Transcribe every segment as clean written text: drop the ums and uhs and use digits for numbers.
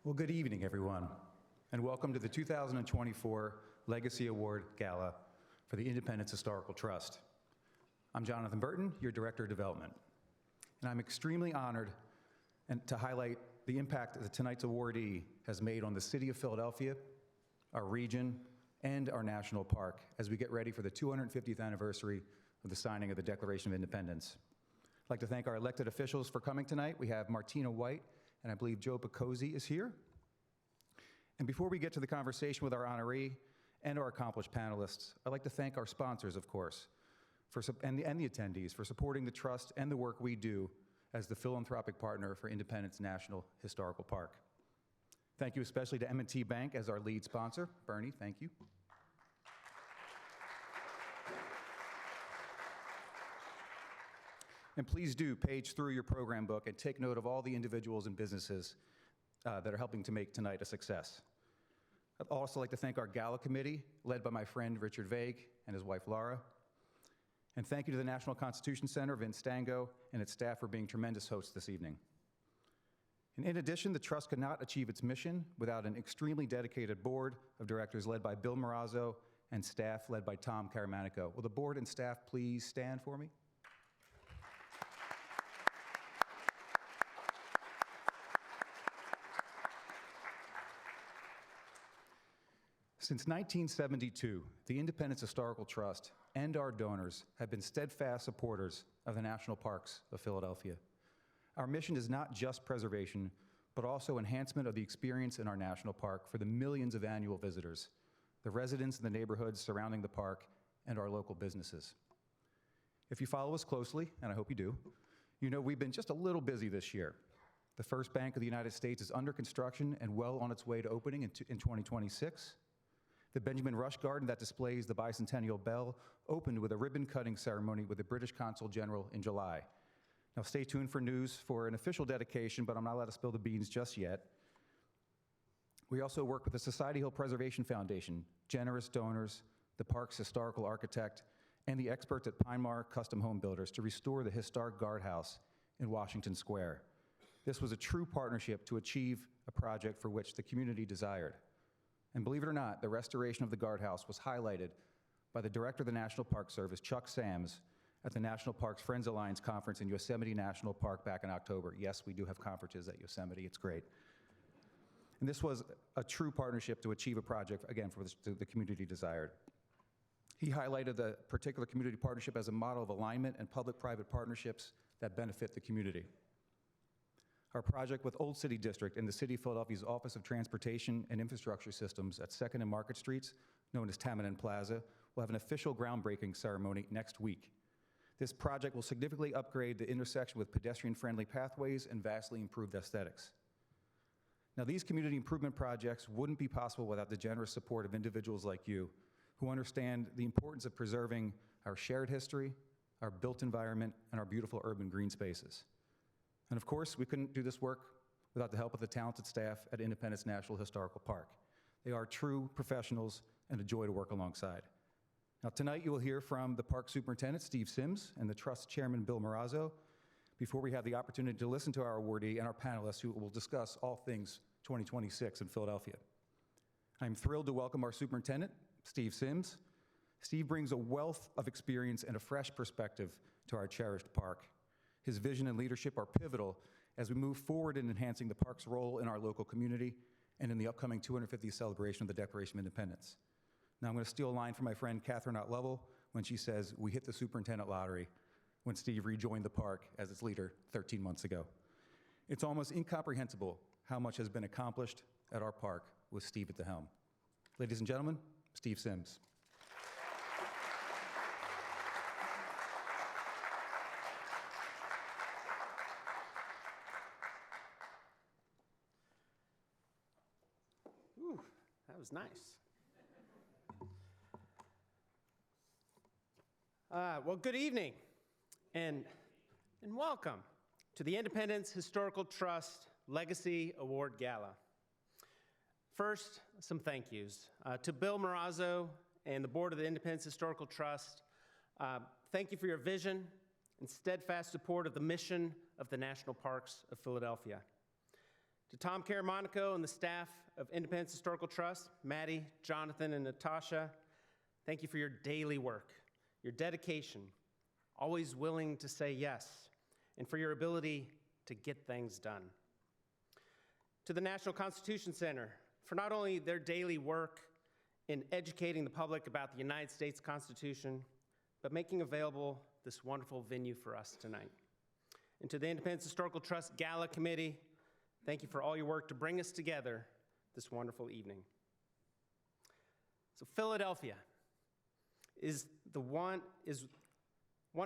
Well, good evening, everyone, and welcome to the 2024 Legacy Award Gala for the Independence Historical Trust. I'm Jonathan Burton, your Director of Development, and I'm extremely honored to highlight the impact that tonight's awardee has made on the City of Philadelphia, our region, and our national park as we get ready for the 250th anniversary of the signing of the Declaration of Independence. I'd like to thank our elected officials for coming tonight. We have Martina White, and I believe Joe Picozzi is here. And before we get to the conversation with our honoree and our accomplished panelists, I'd like to thank our sponsors, of course, and the attendees for supporting the trust and the work we do as the philanthropic partner for Independence National Historical Park. Thank you especially to M&T Bank as our lead sponsor. Bernie, thank you. And please do page through your program book and take note of all the individuals and businesses that are helping to make tonight a success. I'd also like to thank our gala committee, led by my friend Richard Vague and his wife Laura. And thank you to the National Constitution Center, Vince Stango, and its staff for being tremendous hosts this evening. And in addition, the Trust could not achieve its mission without an extremely dedicated board of directors led by Bill Marazzo and staff led by Tom Caramanico. Will the board and staff please stand for me? Since 1972, the Independence Historical Trust and our donors have been steadfast supporters of the national parks of Philadelphia. Our mission is not just preservation, but also enhancement of the experience in our national park for the millions of annual visitors, the residents in the neighborhoods surrounding the park, and our local businesses. If you follow us closely, and I hope you do, you know we've been just a little busy this year. The First Bank of the United States is under construction and well on its way to opening in 2026. The Benjamin Rush Garden that displays the bicentennial bell opened with a ribbon-cutting ceremony with the British Consul General in July. Now stay tuned for news for an official dedication, but I'm not allowed to spill the beans just yet. We also work with the Society Hill Preservation Foundation, generous donors, the park's historical architect, and the experts at Pinemar Custom Home Builders to restore the historic guardhouse in Washington Square. This was a true partnership to achieve a project for which the community desired. And believe it or not, the restoration of the guardhouse was highlighted by the director of the National Park Service, Chuck Sams, at the National Parks Friends Alliance conference in Yosemite National Park back in October. Yes, we do have conferences at Yosemite, it's great. And this was a true partnership to achieve a project, again, for the community desired. He highlighted the particular community partnership as a model of alignment and public-private partnerships that benefit the community. Our project with Old City District and the City of Philadelphia's Office of Transportation and Infrastructure Systems at 2nd and Market Streets, known as Tamanend Plaza, will have an official groundbreaking ceremony next week. This project will significantly upgrade the intersection with pedestrian-friendly pathways and vastly improved aesthetics. Now, these community improvement projects wouldn't be possible without the generous support of individuals like you, who understand the importance of preserving our shared history, our built environment, and our beautiful urban green spaces. And of course, we couldn't do this work without the help of the talented staff at Independence National Historical Park. They are true professionals and a joy to work alongside. Now tonight you will hear from the park superintendent, Steve Sims, and the trust chairman, Bill Marazzo, before we have the opportunity to listen to our awardee and our panelists who will discuss all things 2026 in Philadelphia. I'm thrilled to welcome our superintendent, Steve Sims. Steve brings a wealth of experience and a fresh perspective to our cherished park. His vision and leadership are pivotal as we move forward in enhancing the park's role in our local community and in the upcoming 250th celebration of the Declaration of Independence. Now I'm going to steal a line from my friend Catherine Ott Lovell when she says, "We hit the superintendent lottery" when Steve rejoined the park as its leader 13 months ago. It's almost incomprehensible how much has been accomplished at our park with Steve at the helm. Ladies and gentlemen, Steve Sims. That was nice. Well, good evening, and welcome to the Independence Historical Trust Legacy Award Gala. First, some thank yous. To Bill Marazzo and the board of the Independence Historical Trust, thank you for your vision and steadfast support of the mission of the National Parks of Philadelphia. To Tom Caramonico and the staff of Independence Historical Trust, Maddie, Jonathan, and Natasha, thank you for your daily work, your dedication, always willing to say yes, and for your ability to get things done. To the National Constitution Center, for not only their daily work in educating the public about the United States Constitution, but making available this wonderful venue for us tonight. And to the Independence Historical Trust Gala Committee, thank you for all your work to bring us together this wonderful evening. So Philadelphia is one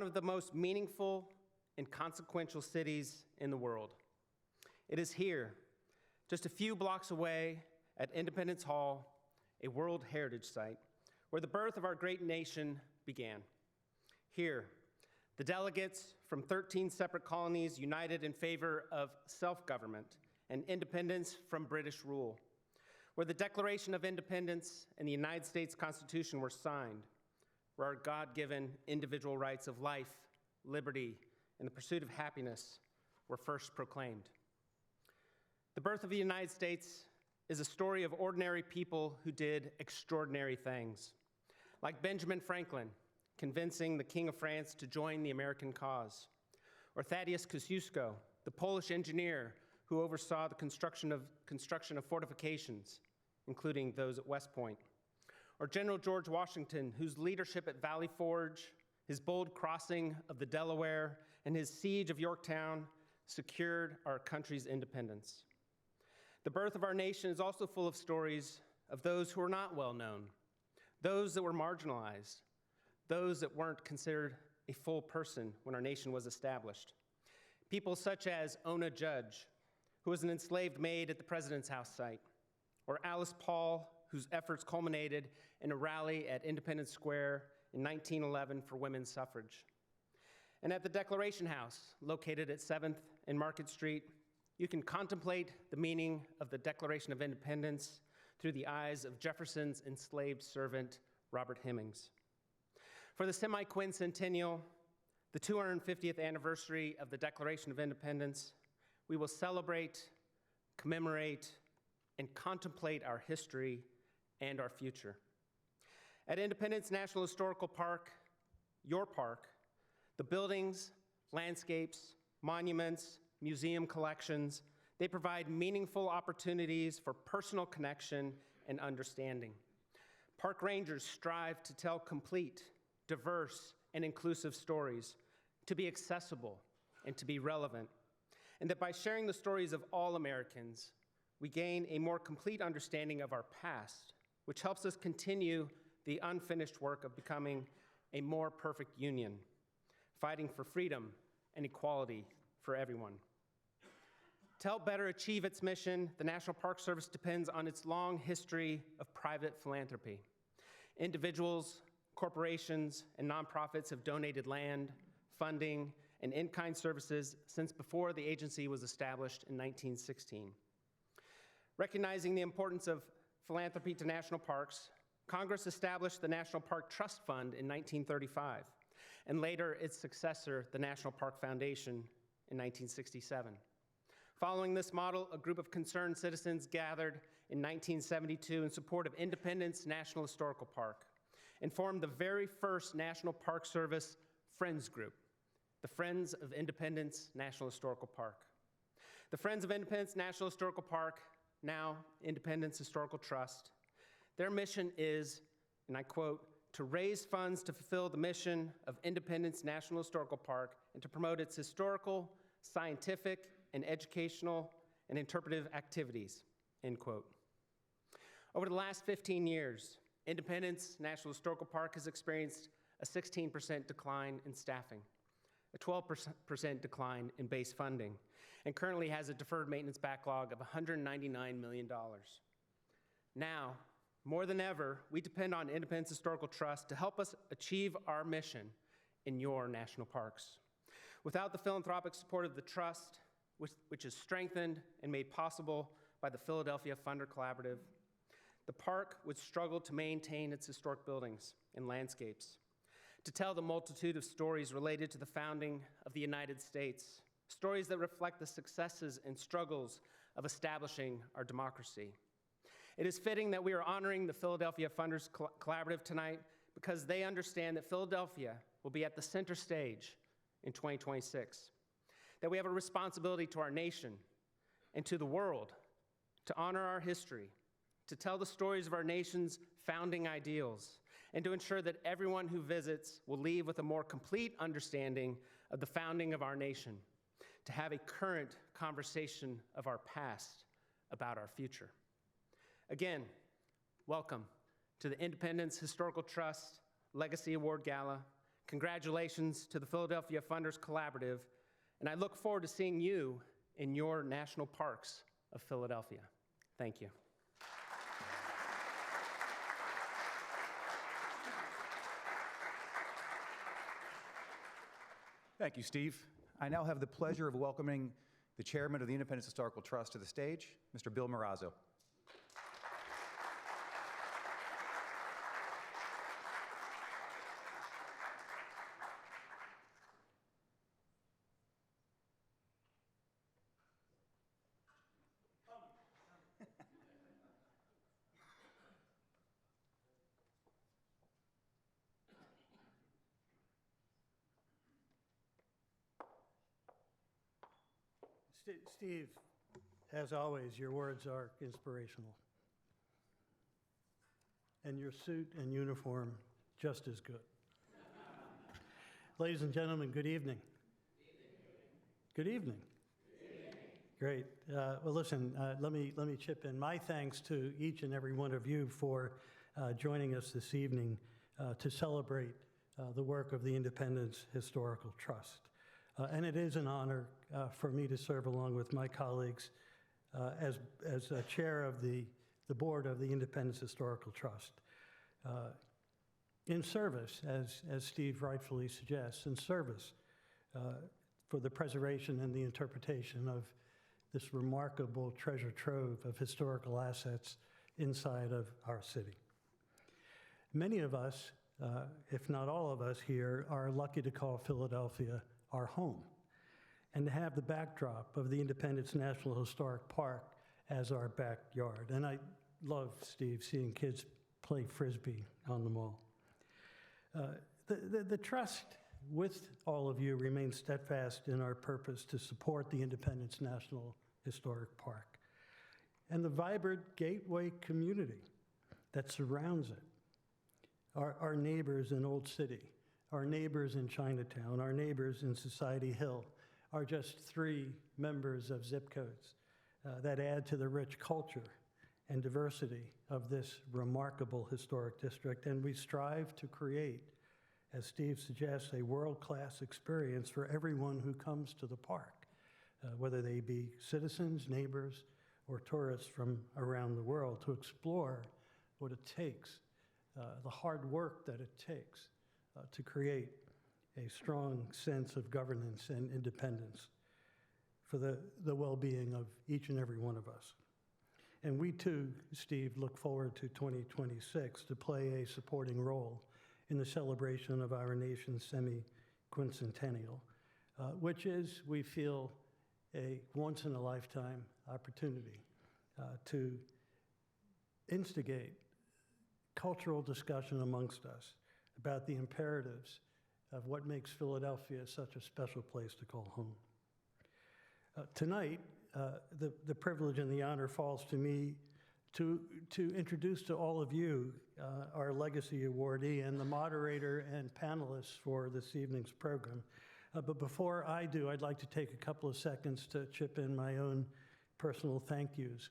of the most meaningful and consequential cities in the world. It is here, just a few blocks away at Independence Hall, a World Heritage Site, where the birth of our great nation began. Here, the delegates from 13 separate colonies united in favor of self-government and independence from British rule, where the Declaration of Independence and the United States Constitution were signed, where our God-given individual rights of life, liberty, and the pursuit of happiness were first proclaimed. The birth of the United States is a story of ordinary people who did extraordinary things, like Benjamin Franklin convincing the King of France to join the American cause, or Thaddeus Kosciuszko, the Polish engineer who oversaw the construction of fortifications, including those at West Point, or General George Washington, whose leadership at Valley Forge, his bold crossing of the Delaware, and his siege of Yorktown secured our country's independence. The birth of our nation is also full of stories of those who are not well known, those that were marginalized, those that weren't considered a full person when our nation was established. People such as Ona Judge, who was an enslaved maid at the President's House site, or Alice Paul, whose efforts culminated in a rally at Independence Square in 1911 for women's suffrage. And at the Declaration House, located at 7th and Market Street, you can contemplate the meaning of the Declaration of Independence through the eyes of Jefferson's enslaved servant, Robert Hemings. For the Semiquincentennial, the 250th anniversary of the Declaration of Independence, we will celebrate, commemorate, and contemplate our history and our future. At Independence National Historical Park, your park, the buildings, landscapes, monuments, museum collections, they provide meaningful opportunities for personal connection and understanding. Park rangers strive to tell complete, diverse, and inclusive stories, to be accessible and to be relevant, and that by sharing the stories of all Americans, we gain a more complete understanding of our past, which helps us continue the unfinished work of becoming a more perfect union, fighting for freedom and equality for everyone. To help better achieve its mission, the National Park Service depends on its long history of private philanthropy. Individuals, corporations, and nonprofits have donated land, funding, and in-kind services since before the agency was established in 1916. Recognizing the importance of philanthropy to national parks, Congress established the National Park Trust Fund in 1935, and later its successor, the National Park Foundation, in 1967. Following this model, a group of concerned citizens gathered in 1972 in support of Independence National Historical Park and formed the very first National Park Service Friends Group, the Friends of Independence National Historical Park. The Friends of Independence National Historical Park, now Independence Historical Trust, their mission is, and I quote, to raise funds to fulfill the mission of Independence National Historical Park and to promote its historical, scientific, and educational and interpretive activities, end quote. Over the last 15 years, Independence National Historical Park has experienced a 16% decline in staffing, a 12% decline in base funding, and currently has a deferred maintenance backlog of $199 million. Now, more than ever, we depend on Independence Historical Trust to help us achieve our mission in your national parks. Without the philanthropic support of the Trust, which is strengthened and made possible by the Philadelphia Funder Collaborative, the park would struggle to maintain its historic buildings and landscapes, to tell the multitude of stories related to the founding of the United States, stories that reflect the successes and struggles of establishing our democracy. It is fitting that we are honoring the Philadelphia Funders Collaborative tonight because they understand that Philadelphia will be at the center stage in 2026, that we have a responsibility to our nation and to the world to honor our history, to tell the stories of our nation's founding ideals, and to ensure that everyone who visits will leave with a more complete understanding of the founding of our nation, to have a current conversation of our past about our future. Again, welcome to the Independence Historical Trust Legacy Award Gala. Congratulations to the Philadelphia Funders Collaborative, and I look forward to seeing you in your national parks of Philadelphia. Thank you. Thank you, Steve. I now have the pleasure of welcoming the chairman of the Independence Historical Trust to the stage, Mr. Bill Marazzo. Steve, as always, your words are inspirational. And your suit and uniform, just as good. Ladies and gentlemen, good evening. Good evening. Great. Well, listen, let me chip in. My thanks to each and every one of you for joining us this evening to celebrate the work of the Independence Historical Trust. And it is an honor for me to serve along with my colleagues as chair of the board of the Independence Historical Trust. In service, as Steve rightfully suggests, in service for the preservation and the interpretation of this remarkable treasure trove of historical assets inside of our city. Many of us, if not all of us here, are lucky to call Philadelphia our home, and to have the backdrop of the Independence National Historic Park as our backyard. And I love, Steve, seeing kids play Frisbee on the mall. The trust with all of you remains steadfast in our purpose to support the Independence National Historic Park and the vibrant gateway community that surrounds it. Our neighbors in Old City, our neighbors in Chinatown, our neighbors in Society Hill are just three members of zip codes that add to the rich culture and diversity of this remarkable historic district. And we strive to create, as Steve suggests, a world-class experience for everyone who comes to the park, whether they be citizens, neighbors, or tourists from around the world, to explore what it takes, the hard work that it takes to create a strong sense of governance and independence for the well-being of each and every one of us. And we too, Steve, look forward to 2026 to play a supporting role in the celebration of our nation's Semiquincentennial, which is, we feel, a once-in-a-lifetime opportunity to instigate cultural discussion amongst us about the imperatives of what makes Philadelphia such a special place to call home. Tonight, the privilege and the honor falls to me to introduce to all of you our Legacy Awardee and the moderator and panelists for this evening's program. But before I do, I'd like to take a couple of seconds to chip in my own personal thank yous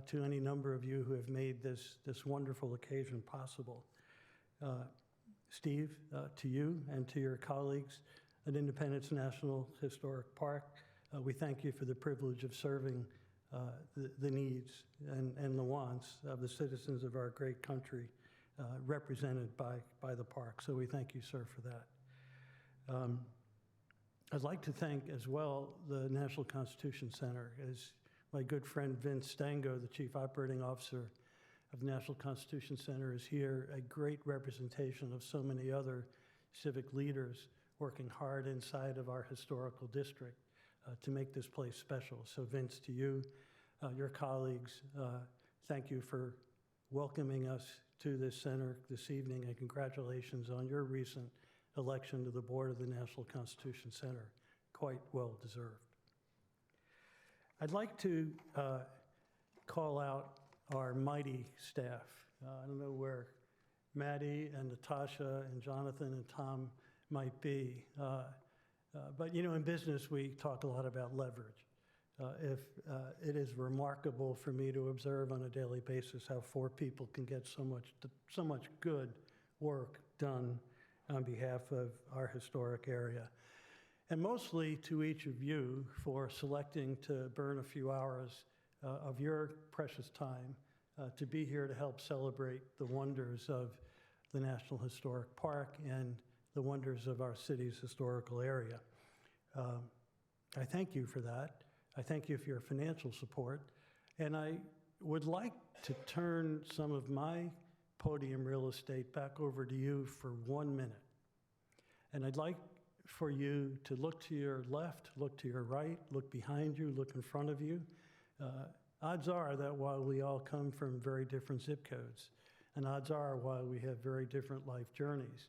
to any number of you who have made this wonderful occasion possible. Steve, to you and to your colleagues at Independence National Historic Park, we thank you for the privilege of serving the needs and the wants of the citizens of our great country represented by the park. So we thank you, sir, for that. I'd like to thank as well the National Constitution Center, as my good friend Vince Stango, the Chief Operating Officer of the National Constitution Center, is here, a great representation of so many other civic leaders working hard inside of our historical district to make this place special. So Vince, to you, your colleagues, thank you for welcoming us to this center this evening, and congratulations on your recent election to the board of the National Constitution Center. Quite well deserved. I'd like to call out our mighty staff. I don't know where Maddie and Natasha and Jonathan and Tom might be, but you know, in business we talk a lot about leverage. It is remarkable for me to observe on a daily basis how 4 people can get so much good work done on behalf of our historic area. And mostly to each of you for selecting to burn a few hours of your precious time to be here to help celebrate the wonders of the National Historic Park and the wonders of our city's historical area. I thank you for that. I thank you for your financial support. And I would like to turn some of my podium real estate back over to you for 1 minute. And I'd like for you to look to your left, look to your right, look behind you, look in front of you. Odds are that while we all come from very different zip codes, and odds are while we have very different life journeys,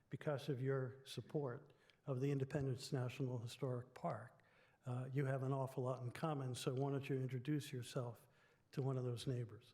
because of your support of the Independence National Historic Park, you have an awful lot in common. So why don't you introduce yourself to one of those neighbors?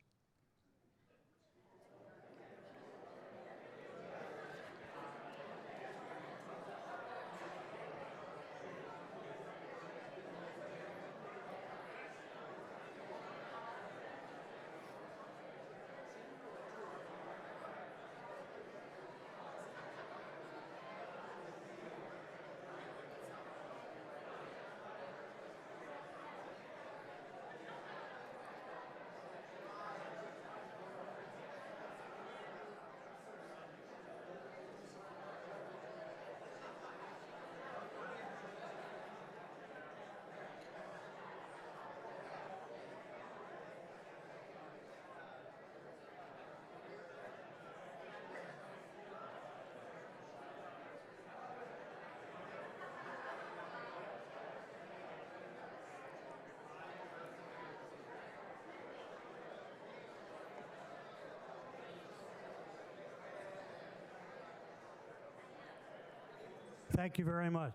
Thank you very much.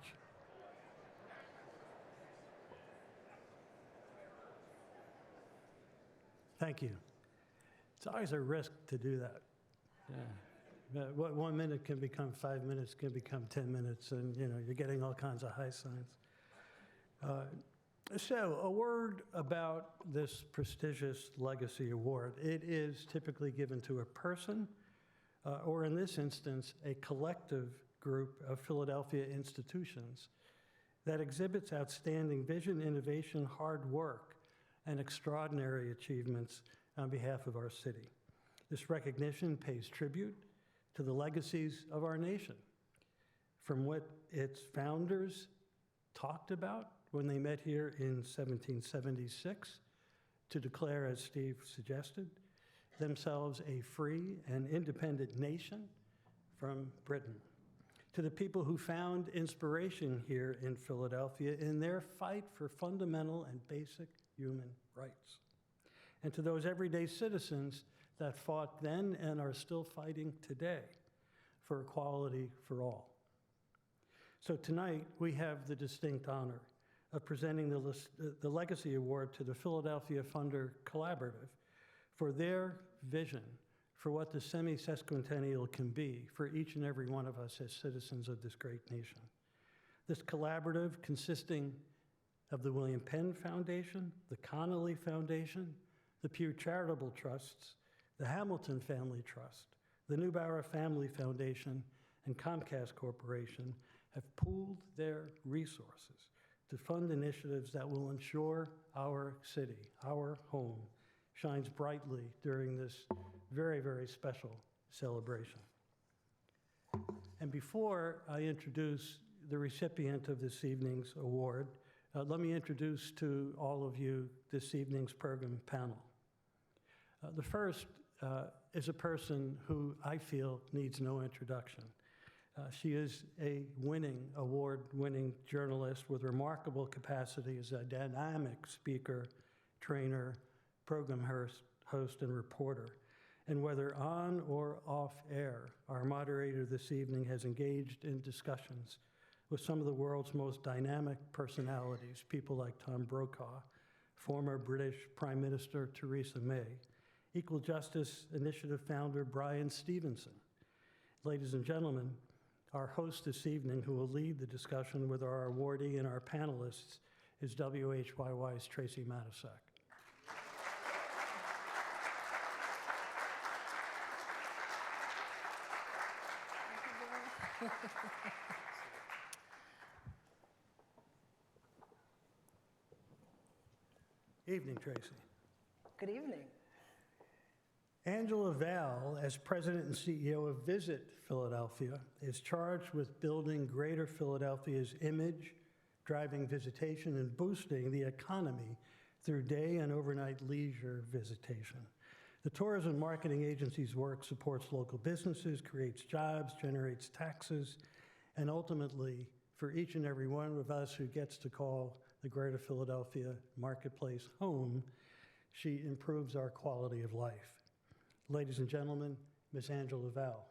Thank you. It's always a risk to do that. Yeah. What 1 minute can become 5 minutes, can become 10 minutes, and you know, you're getting all kinds of high signs. So, a word about this prestigious Legacy Award. It is typically given to a person, or in this instance, a collective group of Philadelphia institutions that exhibits outstanding vision, innovation, hard work, and extraordinary achievements on behalf of our city. This recognition pays tribute to the legacies of our nation, from what its founders talked about when they met here in 1776 to declare, as Steve suggested, themselves a free and independent nation from Britain, to the people who found inspiration here in Philadelphia in their fight for fundamental and basic human rights, and to those everyday citizens that fought then and are still fighting today for equality for all. So tonight, we have the distinct honor of presenting the Legacy Award to the Philadelphia Funder Collaborative for their vision for what the semi-sesquicentennial can be for each and every one of us as citizens of this great nation. This collaborative, consisting of the William Penn Foundation, the Connolly Foundation, the Pew Charitable Trusts, the Hamilton Family Trust, the Neubauer Family Foundation, and Comcast Corporation, have pooled their resources to fund initiatives that will ensure our city, our home, shines brightly during this very, very special celebration. And before I introduce the recipient of this evening's award, let me introduce to all of you this evening's program panel. The first is a person who I feel needs no introduction. She is a award-winning journalist with remarkable capacity as a dynamic speaker, trainer, program host, and reporter. And whether on or off air, our moderator this evening has engaged in discussions with some of the world's most dynamic personalities, people like Tom Brokaw, former British Prime Minister Theresa May, Equal Justice Initiative founder Brian Stevenson. Ladies and gentlemen, our host this evening, who will lead the discussion with our awardee and our panelists, is WHYY's Tracy Matasak. Evening, Tracy. Good evening. Angela Val, as president and CEO of Visit Philadelphia, is charged with building Greater Philadelphia's image, driving visitation, and boosting the economy through day and overnight leisure visitation. The tourism marketing agency's work supports local businesses, creates jobs, generates taxes, and ultimately, for each and every one of us who gets to call the Greater Philadelphia marketplace home, she improves our quality of life. Ladies and gentlemen, Ms. Angela Val.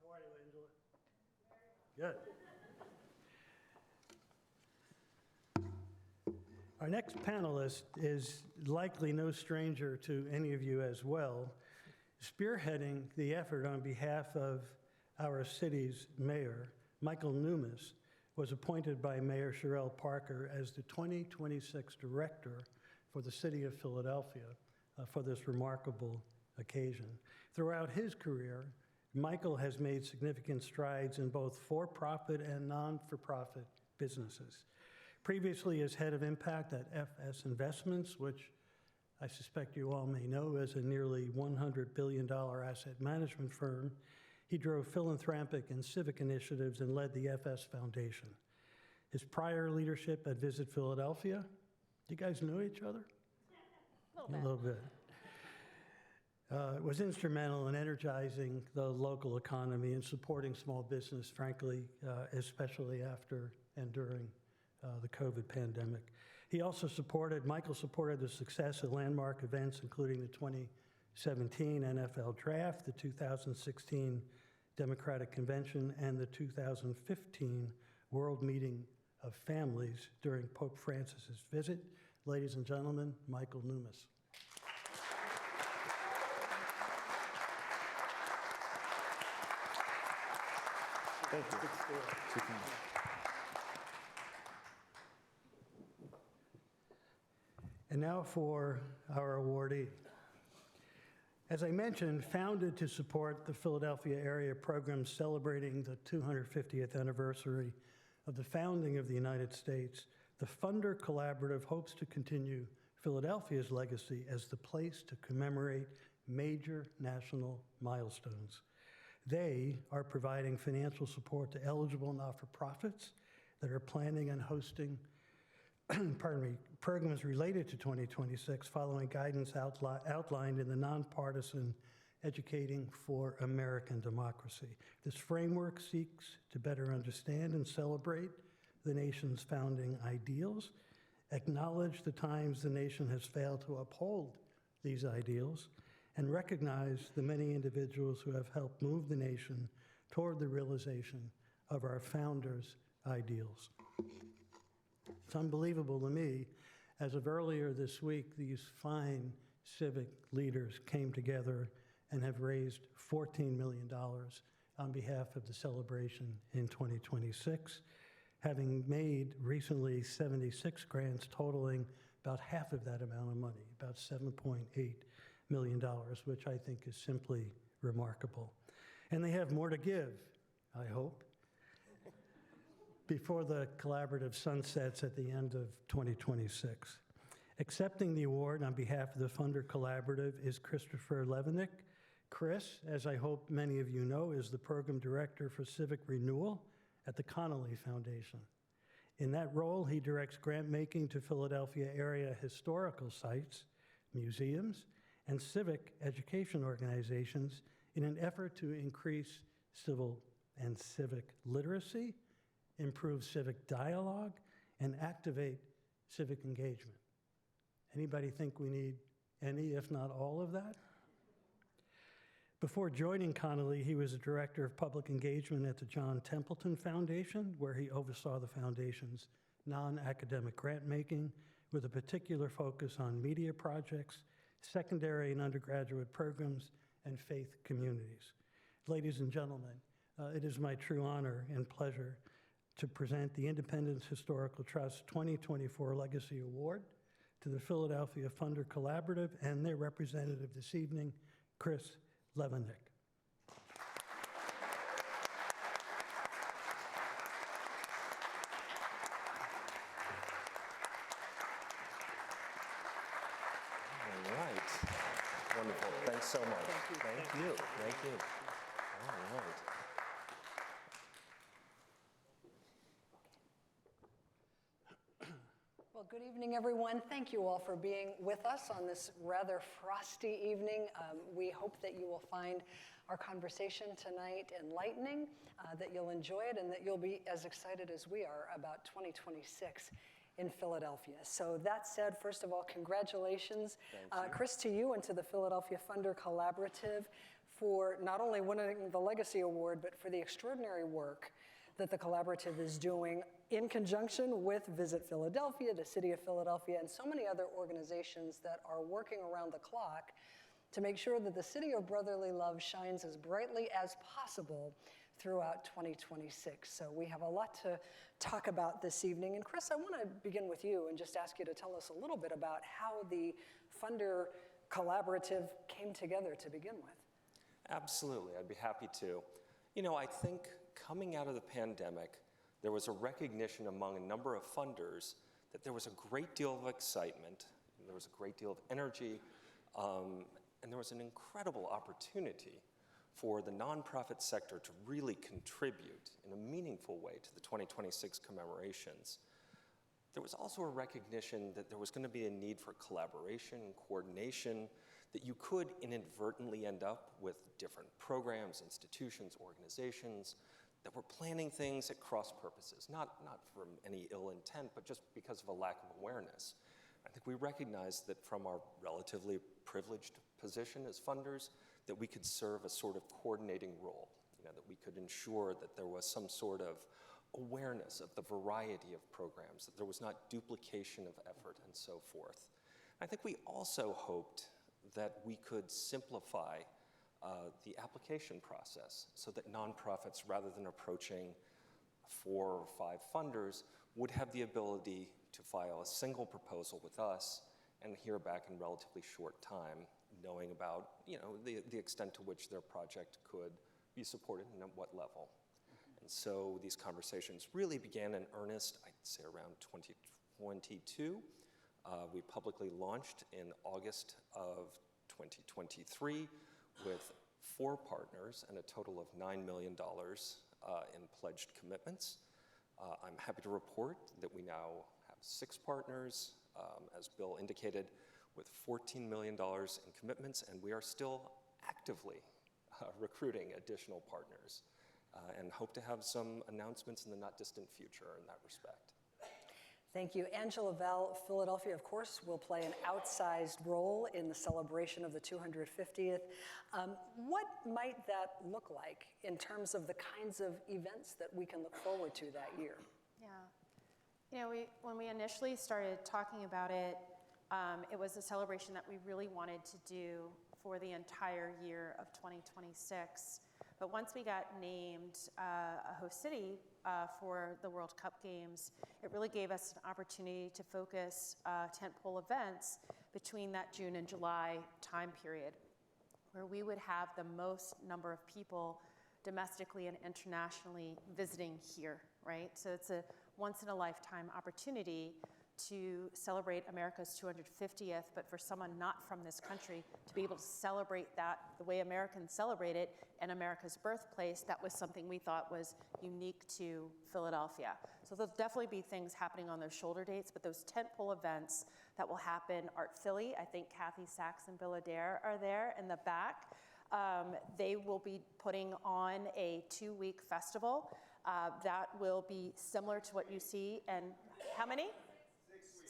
How are you, Angela? Good. Our next panelist is likely no stranger to any of you as well, spearheading the effort on behalf of our city's mayor. Michael Numis was appointed by Mayor Sherelle Parker as the 2026 director for the city of Philadelphia for this remarkable occasion. Throughout his career, Michael has made significant strides in both for-profit and non-for-profit businesses. Previously as head of impact at FS Investments, which I suspect you all may know as a nearly $100 billion asset management firm, he drove philanthropic and civic initiatives and led the FS Foundation. His prior leadership at Visit Philadelphia, do you guys know each other? A little bit. Was instrumental in energizing the local economy and supporting small business, frankly, especially after and during the COVID pandemic. Michael supported the success of landmark events, including the 2017 NFL Draft, the 2016 Democratic Convention, and the 2015 World Meeting of Families during Pope Francis's visit. Ladies and gentlemen, Michael Numis. Thank you. And now for our awardee. As I mentioned, founded to support the Philadelphia area program celebrating the 250th anniversary of the founding of the United States, the Funder Collaborative hopes to continue Philadelphia's legacy as the place to commemorate major national milestones. They are providing financial support to eligible not-for-profits that are planning and hosting programs related to 2026 following guidance outlined in the nonpartisan Educating for American Democracy. This framework seeks to better understand and celebrate the nation's founding ideals, acknowledge the times the nation has failed to uphold these ideals, and recognize the many individuals who have helped move the nation toward the realization of our founders' ideals. It's unbelievable to me, as of earlier this week, these fine civic leaders came together and have raised $14 million on behalf of the celebration in 2026, having made recently 76 grants totaling about half of that amount of money, about $7.8 million, which I think is simply remarkable. And they have more to give, I hope, before the collaborative sunsets at the end of 2026. Accepting the award on behalf of the Funder Collaborative is Christopher Levenick. Chris, as I hope many of you know, is the Program Director for Civic Renewal at the Connolly Foundation. In that role, he directs grant making to Philadelphia area historical sites, museums, and civic education organizations in an effort to increase civil and civic literacy, improve civic dialogue, and activate civic engagement. Anybody think we need any, if not all of that? Before joining Connolly, he was a director of public engagement at the John Templeton Foundation, where he oversaw the foundation's non-academic grant making with a particular focus on media projects, secondary and undergraduate programs, and faith communities. Ladies and gentlemen, it is my true honor and pleasure to present the Independence Historical Trust 2024 Legacy Award to the Philadelphia Funder Collaborative and their representative this evening, Chris Levanek. All right. Wonderful. Thanks so much. Thank you. Thank you. All right. Well, good evening, everyone. Thank you all for being with us on this rather frosty evening. We hope that you will find our conversation tonight enlightening, that you'll enjoy it, and that you'll be as excited as we are about 2026 in Philadelphia. So that said, first of all, congratulations, Chris, to you and to the Philadelphia Funder Collaborative for not only winning the Legacy Award, but for the extraordinary work that the collaborative is doing in conjunction with Visit Philadelphia, the City of Philadelphia, and so many other organizations that are working around the clock to make sure that the City of Brotherly Love shines as brightly as possible throughout 2026. So we have a lot to talk about this evening. And Chris, I want to begin with you and just ask you to tell us a little bit about how the Funder Collaborative came together to begin with. Absolutely. I'd be happy to. You know, I think coming out of the pandemic, there was a recognition among a number of funders that there was a great deal of excitement, there was a great deal of energy, and there was an incredible opportunity for the nonprofit sector to really contribute in a meaningful way to the 2026 commemorations. There was also a recognition that there was going to be a need for collaboration and coordination, that you could inadvertently end up with different programs, institutions, organizations that were planning things at cross purposes, not from any ill intent, but just because of a lack of awareness. I think we recognized that from our relatively privileged position as funders, that we could serve a sort of coordinating role, that we could ensure that there was some sort of awareness of the variety of programs, that there was not duplication of effort and so forth. I think we also hoped that we could simplify the application process so that nonprofits, rather than approaching 4 or 5 funders, would have the ability to file a single proposal with us and hear back in relatively short time, knowing about the extent to which their project could be supported and at what level. And so these conversations really began in earnest, I'd say around 2022. We publicly launched in August of 2023 with 4 partners and a total of $9 million in pledged commitments. I'm happy to report that we now have 6 partners, as Bill indicated, with $14 million in commitments, and we are still actively recruiting additional partners and hope to have some announcements in the not distant future in that respect. Thank you. Angela Val, Philadelphia, of course, will play an outsized role in the celebration of the 250th. What might that look like in terms of the kinds of events that we can look forward to that year? Yeah. When we initially started talking about it, it was a celebration that we really wanted to do for the entire year of 2026. But once we got named a host city for the World Cup Games, it really gave us an opportunity to focus tentpole events between that June and July time period, where we would have the most number of people domestically and internationally visiting here, right? So it's a once-in-a-lifetime opportunity to celebrate America's 250th, but for someone not from this country to be able to celebrate that the way Americans celebrate it in America's birthplace, that was something we thought was unique to Philadelphia. So there'll definitely be things happening on those shoulder dates, but those tentpole events that will happen, Art Philly, I think Kathy Sachs and Bill Adair are there in the back. They will be putting on a 2-week festival that will be similar to what you see. And how many?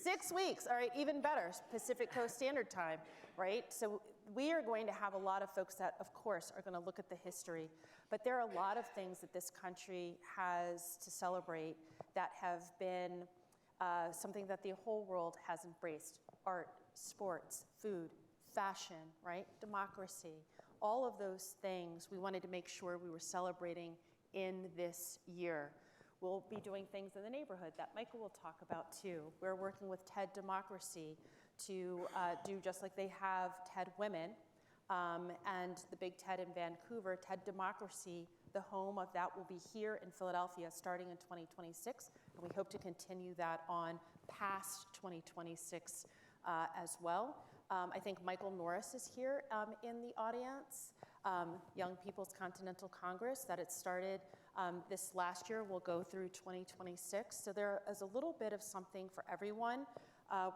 6 weeks. All right, even better, Pacific Coast Standard Time, right? So we are going to have a lot of folks that, of course, are going to look at the history, but there are a lot of things that this country has to celebrate that have been something that the whole world has embraced: art, sports, food, fashion, right? Democracy. All of those things we wanted to make sure we were celebrating in this year. We'll be doing things in the neighborhood that Michael will talk about too. We're working with TED Democracy to do just like they have TED Women and the big TED in Vancouver. TED Democracy, the home of that, will be here in Philadelphia starting in 2026, and we hope to continue that on past 2026 as well. I think Michael Norris is here in the audience. Young People's Continental Congress, that it started this last year, will go through 2026. So there is a little bit of something for everyone.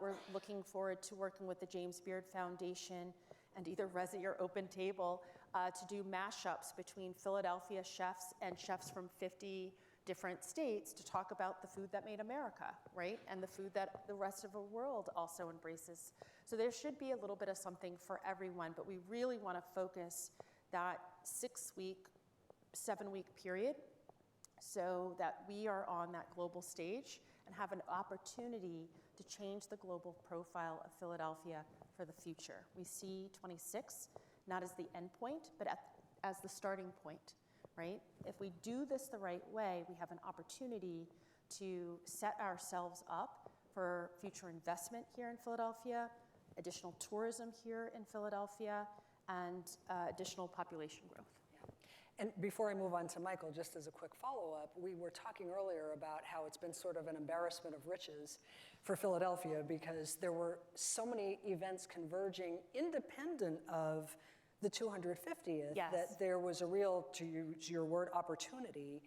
We're looking forward to working with the James Beard Foundation and either Resi or Open Table to do mashups between Philadelphia chefs and chefs from 50 different states to talk about the food that made America, right? And the food that the rest of the world also embraces. So there should be a little bit of something for everyone, but we really want to focus that 6-week, 7-week period so that we are on that global stage and have an opportunity to change the global profile of Philadelphia for the future. We see 26 not as the end point, but as the starting point, right? If we do this the right way, we have an opportunity to set ourselves up for future investment here in Philadelphia, additional tourism here in Philadelphia, and additional population growth. And before I move on to Michael, just as a quick follow-up, we were talking earlier about how it's been sort of an embarrassment of riches for Philadelphia because there were so many events converging independent of the 250th Yes. that there was a real, to use your word, opportunity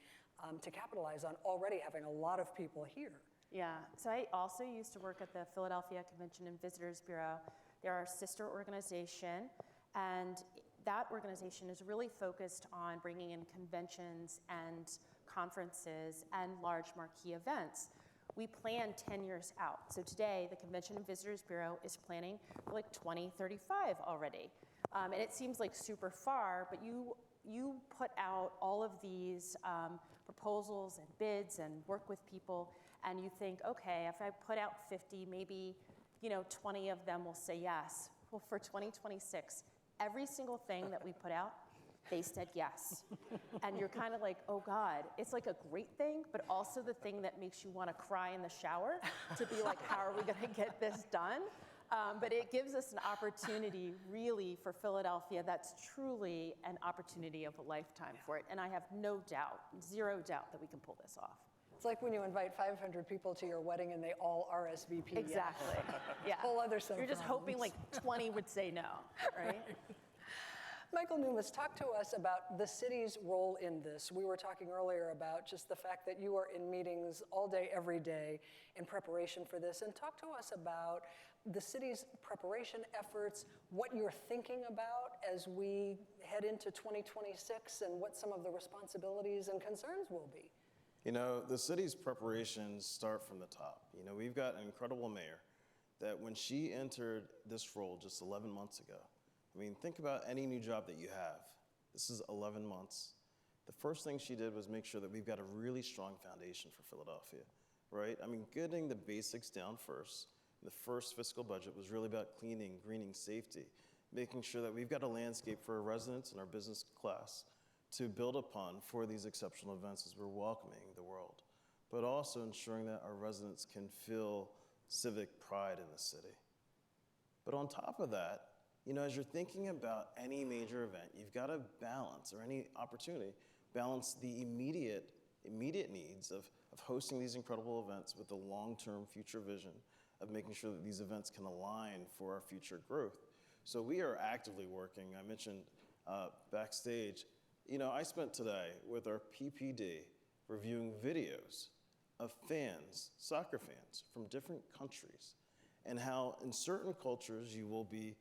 to capitalize on already having a lot of people here. Yeah, so I also used to work at the Philadelphia Convention and Visitors Bureau. They're our sister organization, and that organization is really focused on bringing in conventions and conferences and large marquee events. We plan 10 years out. So today, the Convention and Visitors Bureau is planning for like 2035 already. And it seems like super far, but you put out all of these proposals and bids and work with people, and you think, okay, if I put out 50, maybe 20 of them will say yes. Well, for 2026, every single thing that we put out, they said yes. And you're kind of like, oh God, it's like a great thing, but also the thing that makes you want to cry in the shower to be like, how are we going to get this done? But it gives us an opportunity really for Philadelphia that's truly an opportunity of a lifetime for it. And I have no doubt, zero doubt that we can pull this off. It's like when you invite 500 people to your wedding and they all RSVP. Exactly. Yeah. Whole other set of You're just hoping like 20 would say no, right? Michael Numis, talk to us about the city's role in this. We were talking earlier about just the fact that you are in meetings all day, every day in preparation for this. And talk to us about the city's preparation efforts, what you're thinking about as we head into 2026 and what some of the responsibilities and concerns will be. The city's preparations start from the top. We've got an incredible mayor that when she entered this role just 11 months ago, think about any new job that you have. This is 11 months. The first thing she did was make sure that we've got a really strong foundation for Philadelphia, right? Getting the basics down first. The first fiscal budget was really about cleaning, greening, safety, making sure that we've got a landscape for our residents and our business class to build upon for these exceptional events as we're welcoming the world, but also ensuring that our residents can feel civic pride in the city. But on top of that, as you're thinking about any major event, you've got to balance, or any opportunity, balance the immediate needs of hosting these incredible events with the long-term future vision of making sure that these events can align for our future growth. So we are actively working. I mentioned backstage, I spent today with our PPD reviewing videos of fans, soccer fans from different countries, and how in certain cultures you will be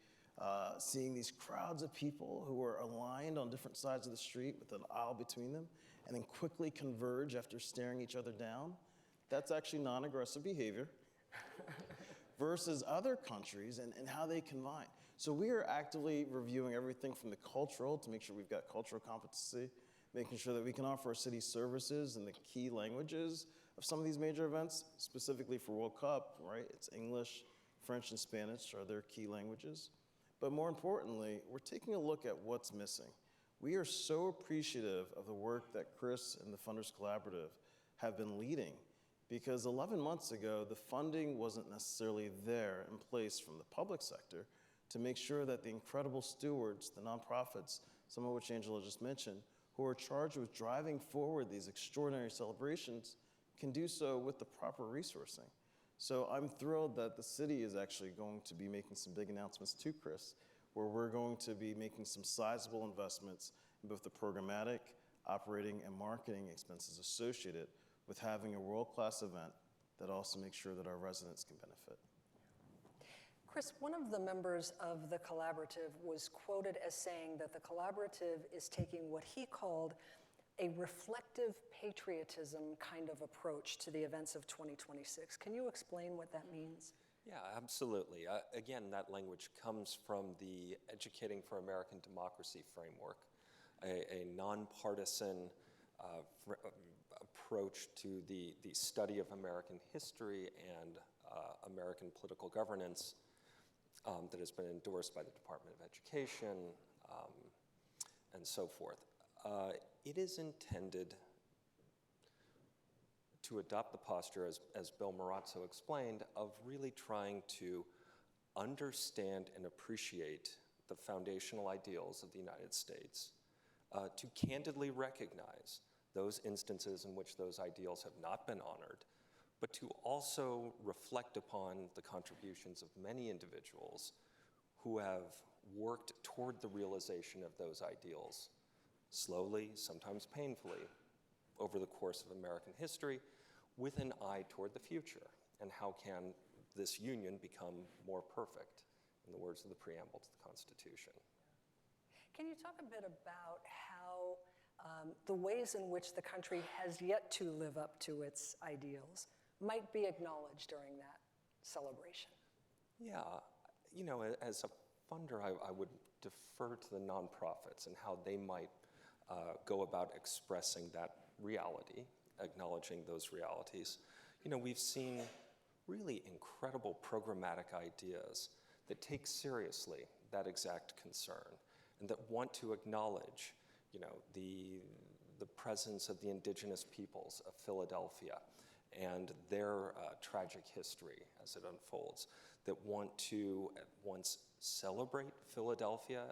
seeing these crowds of people who are aligned on different sides of the street with an aisle between them, and then quickly converge after staring each other down. That's actually non-aggressive behavior versus other countries and how they combine. So we are actively reviewing everything from the cultural to make sure we've got cultural competency, making sure that we can offer our city services in the key languages of some of these major events, specifically for World Cup, right? It's English, French, and Spanish are their key languages. But more importantly, we're taking a look at what's missing. We are so appreciative of the work that Chris and the Funders Collaborative have been leading, because 11 months ago, the funding wasn't necessarily there in place from the public sector to make sure that the incredible stewards, the nonprofits, some of which Angela just mentioned, who are charged with driving forward these extraordinary celebrations, can do so with the proper resourcing. So I'm thrilled that the city is actually going to be making some big announcements too, Chris, where we're going to be making some sizable investments in both the programmatic, operating, and marketing expenses associated with having a world-class event that also makes sure that our residents can benefit. Chris, one of the members of the collaborative was quoted as saying that the collaborative is taking what he called a reflective patriotism kind of approach to the events of 2026. Can you explain what that means? Yeah, absolutely. Again, that language comes from the Educating for American Democracy framework, a nonpartisan approach to the study of American history and American political governance that has been endorsed by the Department of Education and so forth. It is intended to adopt the posture, as Bill Marazzo explained, of really trying to understand and appreciate the foundational ideals of the United States, to candidly recognize those instances in which those ideals have not been honored, but to also reflect upon the contributions of many individuals who have worked toward the realization of those ideals slowly, sometimes painfully, over the course of American history, with an eye toward the future. And how can this union become more perfect, in the words of the preamble to the Constitution? Can you talk a bit about how the ways in which the country has yet to live up to its ideals might be acknowledged during that celebration? Yeah, as a funder, I would defer to the nonprofits and how they might go about expressing that reality, acknowledging those realities. We've seen really incredible programmatic ideas that take seriously that exact concern and that want to acknowledge, the presence of the indigenous peoples of Philadelphia and their tragic history as it unfolds, that want to at once celebrate Philadelphia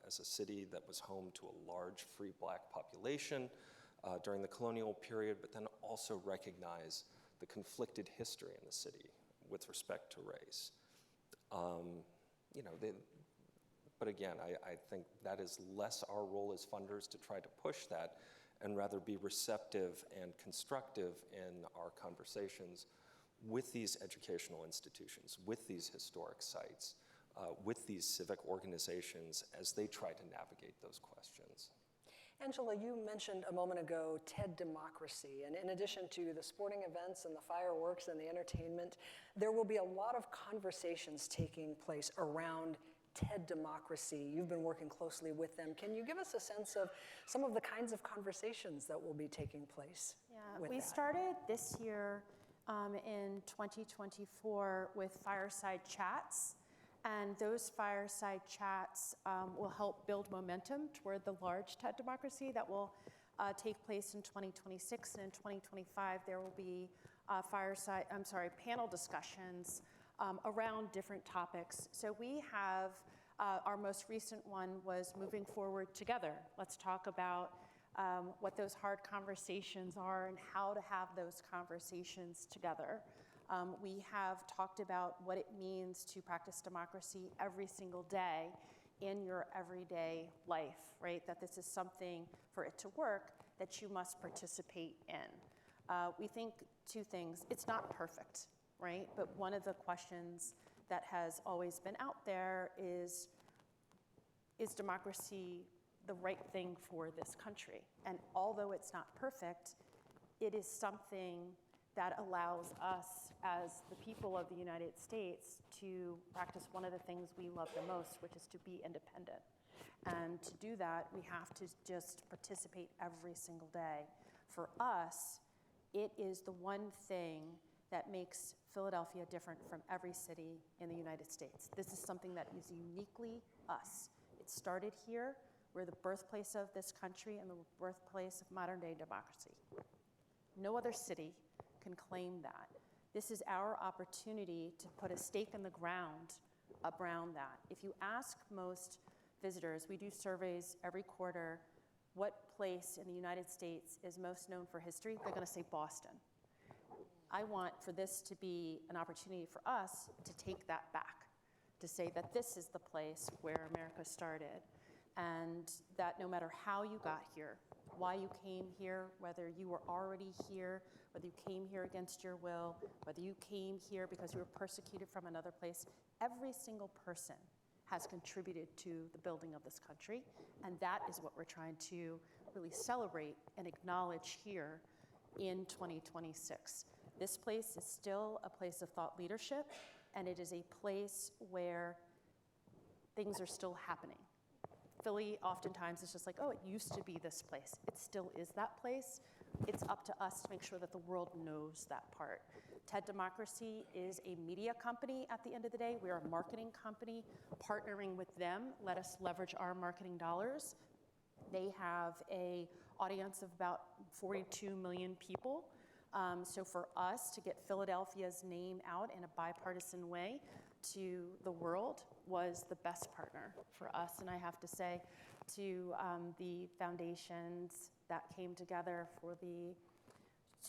as a city that was home to a large free Black population during the colonial period, but then also recognize the conflicted history in the city with respect to race. But again, I think that is less our role as funders to try to push that and rather be receptive and constructive in our conversations with these educational institutions, with these historic sites, with these civic organizations as they try to navigate those questions. Angela, you mentioned a moment ago TED Democracy, and in addition to the sporting events and the fireworks and the entertainment, there will be a lot of conversations taking place around TED Democracy. You've been working closely with them. Can you give us a sense of some of the kinds of conversations that will be taking place? Yeah, we started this year in 2024 with fireside chats. And those fireside chats will help build momentum toward the large TED Democracy that will take place in 2026. And in 2025, there will be panel discussions around different topics. So we have, our most recent one was Moving Forward Together. Let's talk about what those hard conversations are and how to have those conversations together. We have talked about what it means to practice democracy every single day in your everyday life, right? That this is something, for it to work, that you must participate in. We think two things. It's not perfect, right? But one of the questions that has always been out there is democracy the right thing for this country? And although it's not perfect, it is something that allows us as the people of the United States to practice one of the things we love the most, which is to be independent. And to do that, we have to just participate every single day. For us, it is the one thing that makes Philadelphia different from every city in the United States. This is something that is uniquely us. It started here. We're the birthplace of this country and the birthplace of modern-day democracy. No other city can claim that. This is our opportunity to put a stake in the ground around that. If you ask most visitors, we do surveys every quarter, what place in the United States is most known for history, they're going to say Boston. I want for this to be an opportunity for us to take that back, to say that this is the place where America started, and that no matter how you got here, why you came here, whether you were already here, whether you came here against your will, whether you came here because you were persecuted from another place, every single person has contributed to the building of this country, and that is what we're trying to really celebrate and acknowledge here in 2026. This place is still a place of thought leadership, and it is a place where things are still happening. Philly oftentimes is just like, oh, it used to be this place. It still is that place. It's up to us to make sure that the world knows that part. TED Democracy is a media company at the end of the day. We're a marketing company. Partnering with them, let us leverage our marketing dollars. They have an audience of about 42 million people. So for us to get Philadelphia's name out in a bipartisan way to the world was the best partner for us. And I have to say to the foundations that came together for the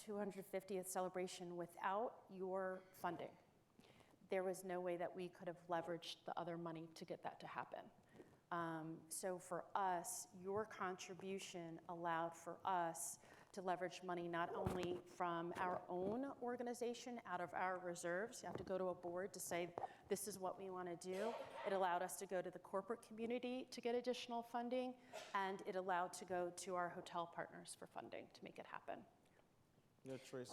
250th celebration, without your funding, there was no way that we could have leveraged the other money to get that to happen. So for us, your contribution allowed for us to leverage money not only from our own organization out of our reserves. You have to go to a board to say, this is what we want to do. It allowed us to go to the corporate community to get additional funding, and it allowed to go to our hotel partners for funding to make it happen. You know, Tracy,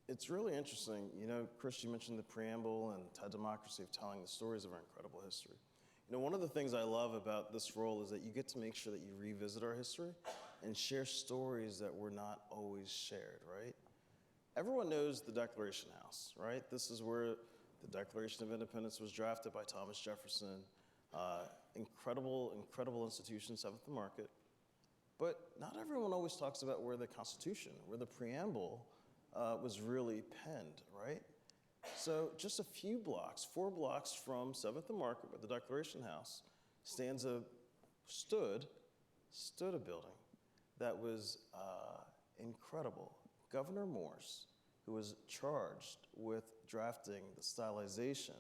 it's really interesting. You know, Chris, you mentioned the preamble and TED Democracy of telling the stories of our incredible history. You know, one of the things I love about this role is that you get to make sure that you revisit our history and share stories that were not always shared, right? Everyone knows the Declaration House, right? This is where the Declaration of Independence was drafted by Thomas Jefferson. Incredible, incredible institution, Seventh and Market. But not everyone always talks about where the Constitution, where the preamble was really penned, right? So just a few blocks, 4 blocks from 7th and Market, where the Declaration House stood a building that was incredible. Governor Morse, who was charged with drafting the stylization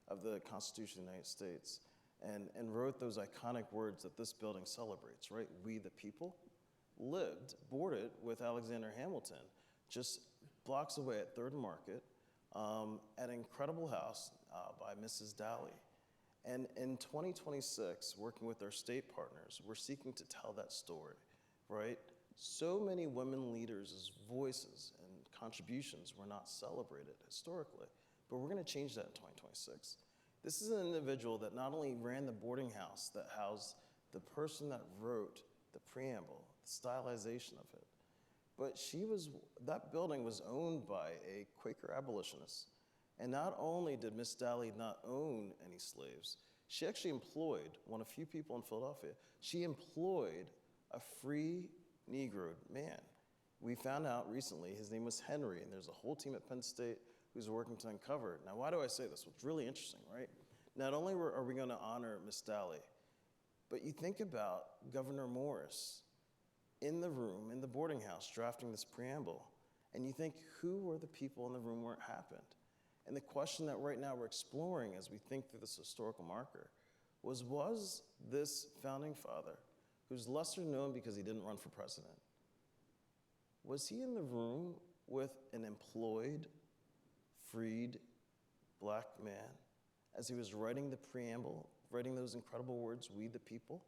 of the Constitution of the United States, and wrote those iconic words that this building celebrates, right? We the people, boarded with Alexander Hamilton, just blocks away at 3rd and Market, at an incredible house by Mrs. Dally. And in 2026, working with our state partners, we're seeking to tell that story, right? So many women leaders' voices and contributions were not celebrated historically, but we're going to change that in 2026. This is an individual that not only ran the boarding house that housed the person that wrote the preamble, the stylization of it, but that building was owned by a Quaker abolitionist. And not only did Miss Dally not own any slaves, she actually employed one of few people in Philadelphia. She employed a free Negro man. We found out recently his name was Henry, and there's a whole team at Penn State who's working to uncover it. Now, why do I say this? What's really interesting, right? Not only are we going to honor Miss Dally, but you think about Governor Morris in the room, in the boarding house, drafting this preamble. and you think, who were the people in the room where it happened? And the question that right now we're exploring as we think through this historical marker was this founding father, who's lesser known because he didn't run for president, was he in the room with an employed, freed black man as he was writing the preamble, writing those incredible words, "We the people"?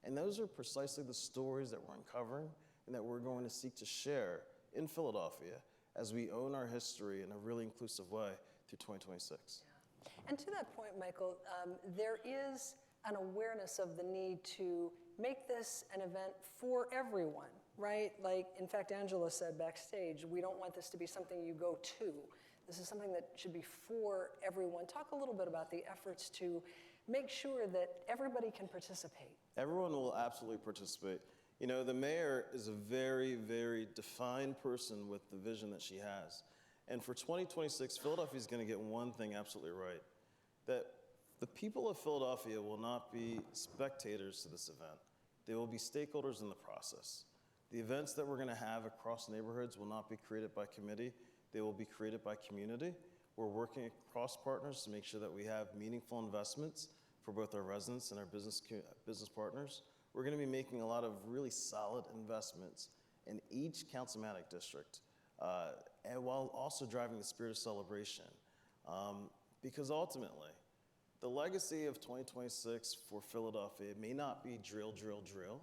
And those are precisely the stories that we're uncovering and that we're going to seek to share in Philadelphia as we own our history in a really inclusive way through 2026. And to that point, Michael, there is an awareness of the need to make this an event for everyone, right? Like, in fact, Angela said backstage, we don't want this to be something you go to. This is something that should be for everyone. Talk a little bit about the efforts to make sure that everybody can participate. Everyone will absolutely participate. You know, the mayor is a very, very defined person with the vision that she has. And for 2026, Philadelphia is going to get one thing absolutely right, that the people of Philadelphia will not be spectators to this event. They will be stakeholders in the process. The events that we're going to have across neighborhoods will not be created by committee. They will be created by community. We're working across partners to make sure that we have meaningful investments for both our residents and our business partners. We're going to be making a lot of really solid investments in each councilmanic district, and while also driving the spirit of celebration. Because ultimately, the legacy of 2026 for Philadelphia may not be drill, drill, drill,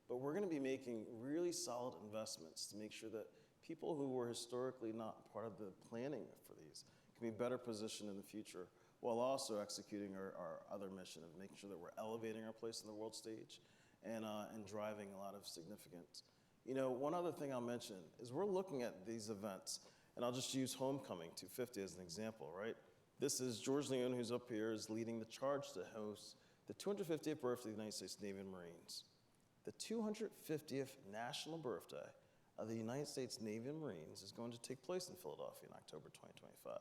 but we're going to be making really solid investments to make sure that people who were historically not part of the planning for these can be better positioned in the future, while also executing our other mission of making sure that we're elevating our place in the world stage and driving a lot of significance. You know, one other thing I'll mention is we're looking at these events, and I'll just use Homecoming 250 as an example, right? This is George Leone, who's up here, is leading the charge to host the 250th birthday of the United States Navy and Marines. The 250th national birthday of the United States Navy and Marines is going to take place in Philadelphia in October 2025.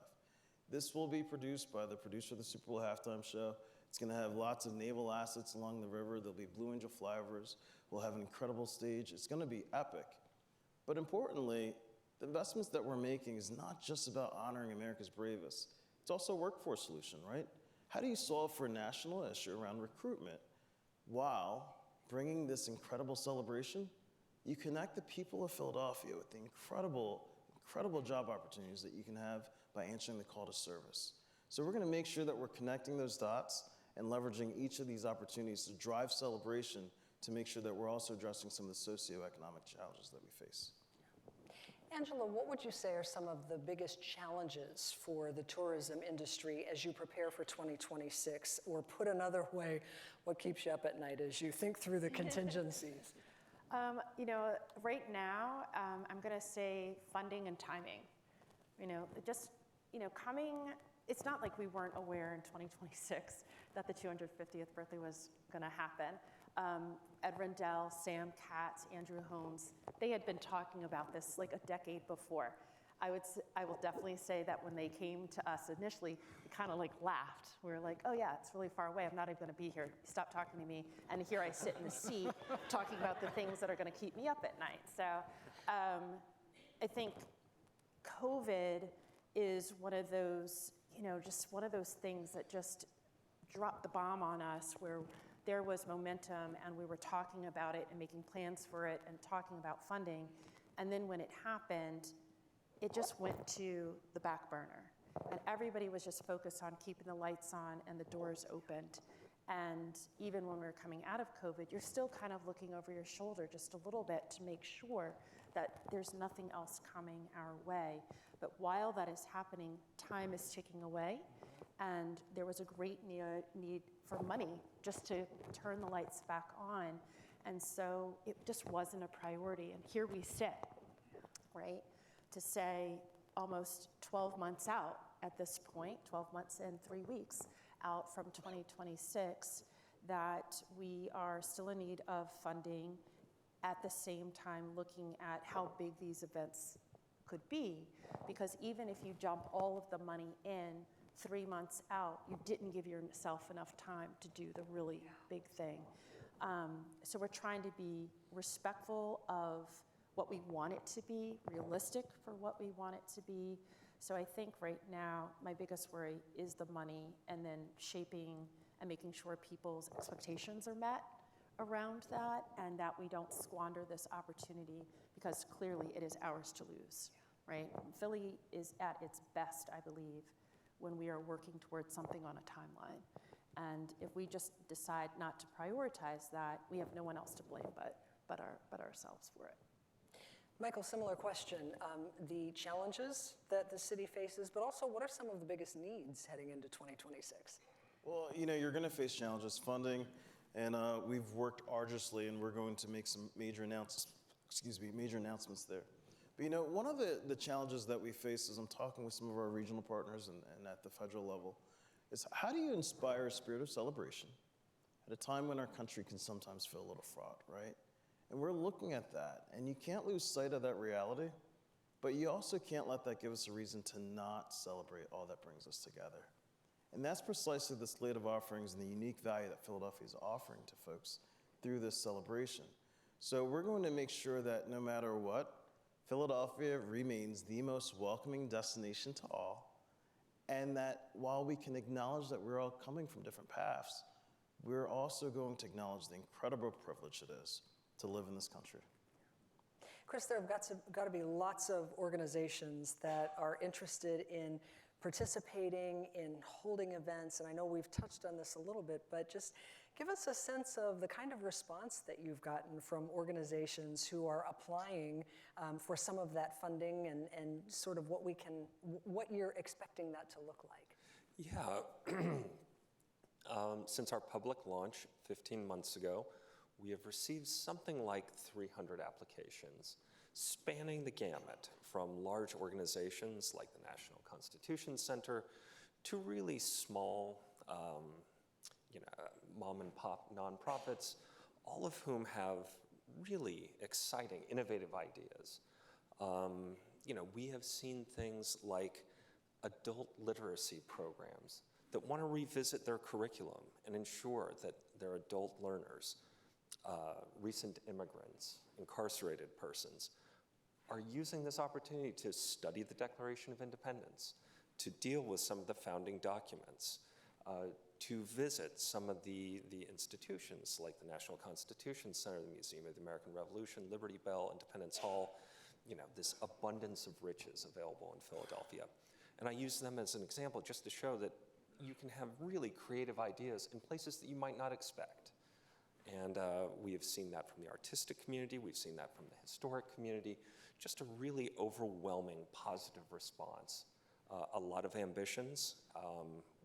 This will be produced by the producer of the Super Bowl halftime show. It's going to have lots of naval assets along the river. There'll be Blue Angel flyovers. We'll have an incredible stage. It's going to be epic. But importantly, the investments that we're making is not just about honoring America's bravest. It's also a workforce solution, right? How do you solve for a national issue around recruitment while bringing this incredible celebration? You connect the people of Philadelphia with the incredible job opportunities that you can have by answering the call to service. So we're going to make sure that we're connecting those dots and leveraging each of these opportunities to drive celebration to make sure that we're also addressing some of the socioeconomic challenges that we face. Angela, what would you say are some of the biggest challenges for the tourism industry as you prepare for 2026? Or put another way, what keeps you up at night as you think through the contingencies? You know, right now, I'm going to say funding and timing. You know, just, you know, it's not like we weren't aware in 2026 that the 250th birthday was going to happen. Ed Rendell, Sam Katz, Andrew Holmes, they had been talking about this like a decade before. I will definitely say that when they came to us initially, we kind of like laughed. We were like, oh yeah, it's really far away. I'm not even going to be here. Stop talking to me. And here I sit in the seat talking about the things that are going to keep me up at night. So I think COVID is one of those, you know, just one of those things that just dropped the bomb on us, where there was momentum and we were talking about it and making plans for it and talking about funding. And then when it happened, it just went to the back burner. And everybody was just focused on keeping the lights on and the doors opened. And even when we were coming out of COVID, you're still kind of looking over your shoulder just a little bit to make sure that there's nothing else coming our way. But while that is happening, time is ticking away. And there was a great need for money just to turn the lights back on. And so it just wasn't a priority. And here we sit, right, to say almost 12 months out at this point, 12 months and 3 weeks out from 2026, that we are still in need of funding, at the same time looking at how big these events could be. Because even if you jump all of the money in 3 months out, you didn't give yourself enough time to do the really big thing. So we're trying to be respectful of what we want it to be, realistic for what we want it to be. So I think right now, my biggest worry is the money, and then shaping and making sure people's expectations are met around that, and that we don't squander this opportunity, because clearly it is ours to lose, right? Philly is at its best, I believe, when we are working towards something on a timeline. And if we just decide not to prioritize that, we have no one else to blame but ourselves for it. Michael, similar question. The challenges that the city faces, but also what are some of the biggest needs heading into 2026? Well, you're going to face challenges, funding, and we've worked arduously, and we're going to make some major announcements there. But one of the challenges that we face as I'm talking with some of our regional partners and at the federal level is, how do you inspire a spirit of celebration at a time when our country can sometimes feel a little fraught, right? And we're looking at that, and you can't lose sight of that reality, but you also can't let that give us a reason to not celebrate all that brings us together. And that's precisely the slate of offerings and the unique value that Philadelphia is offering to folks through this celebration. So we're going to make sure that no matter what, Philadelphia remains the most welcoming destination to all, and that while we can acknowledge that we're all coming from different paths, we're also going to acknowledge the incredible privilege it is to live in this country. Chris, there have got to be lots of organizations that are interested in participating in holding events, and I know we've touched on this a little bit, but just give us a sense of the kind of response that you've gotten from organizations who are applying for some of that funding, and sort of what you're expecting that to look like. Yeah, since our public launch 15 months ago, we have received something like 300 applications, spanning the gamut from large organizations like the National Constitution Center to really small, mom and pop nonprofits, all of whom have really exciting, innovative ideas. We have seen things like adult literacy programs that want to revisit their curriculum and ensure that their adult learners, recent immigrants, incarcerated persons, are using this opportunity to study the Declaration of Independence, to deal with some of the founding documents, to visit some of the institutions like the National Constitution Center, the Museum of the American Revolution, Liberty Bell, Independence Hall, this abundance of riches available in Philadelphia. And I use them as an example just to show that you can have really creative ideas in places that you might not expect. And we have seen that from the artistic community, we've seen that from the historic community, just a really overwhelming positive response. A lot of ambitions.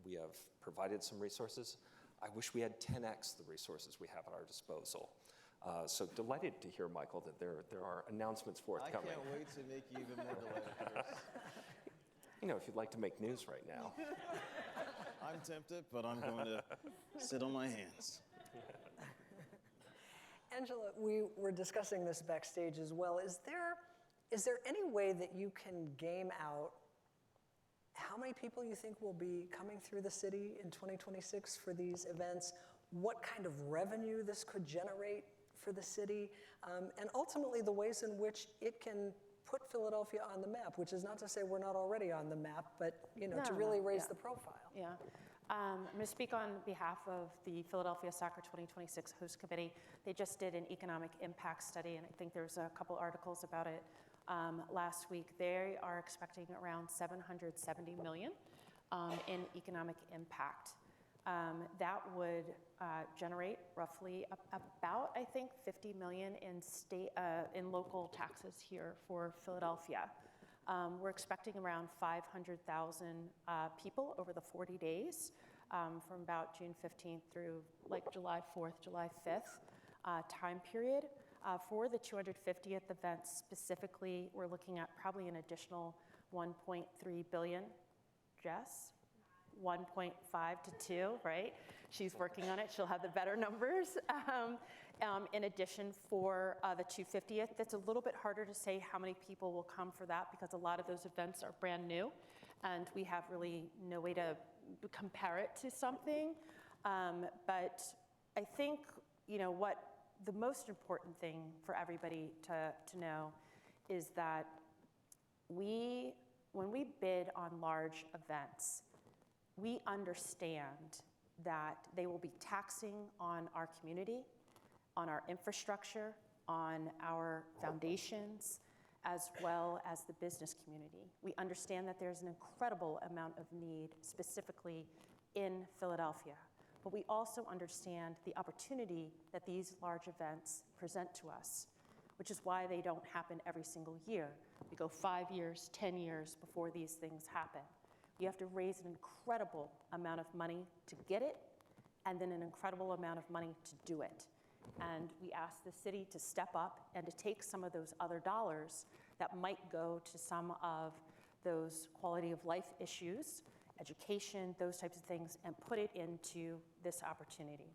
We have provided some resources. I wish we had 10x the resources we have at our disposal. So delighted to hear, Michael, that there are announcements forthcoming. I can't wait to make you even more delighted, Chris. If you'd like to make news right now. I'm tempted, but I'm going to sit on my hands. Angela, we were discussing this backstage as well. Is there any way that you can game out how many people you think will be coming through the city in 2026 for these events? What kind of revenue this could generate for the city? And ultimately the ways in which it can put Philadelphia on the map, which is not to say we're not already on the map, but to really raise the profile. Yeah. I'm going to speak on behalf of the Philadelphia Soccer 2026 Host Committee. They just did an economic impact study, and I think there's a couple articles about it last week. They are expecting around $770 million in economic impact. That would generate roughly about, I think, $50 million in local taxes here for Philadelphia. We're expecting around 500,000 people over the 40 days from about June 15th through like July 4th, July 5th time period. For the 250th event specifically, we're looking at probably an additional 1.3 billion. Jess? 1.5 to 2, right? She's working on it. She'll have the better numbers. In addition, for the 250th, it's a little bit harder to say how many people will come for that because a lot of those events are brand new, and we have really no way to compare it to something. But I think what the most important thing for everybody to know is that when we bid on large events, we understand that they will be taxing on our community, on our infrastructure, on our foundations, as well as the business community. We understand that there's an incredible amount of need specifically in Philadelphia, but we also understand the opportunity that these large events present to us, which is why they don't happen every single year. We go 5 years, 10 years before these things happen. You have to raise an incredible amount of money to get it, and then an incredible amount of money to do it. And we ask the city to step up and to take some of those other dollars that might go to some of those quality of life issues, education, those types of things, and put it into this opportunity.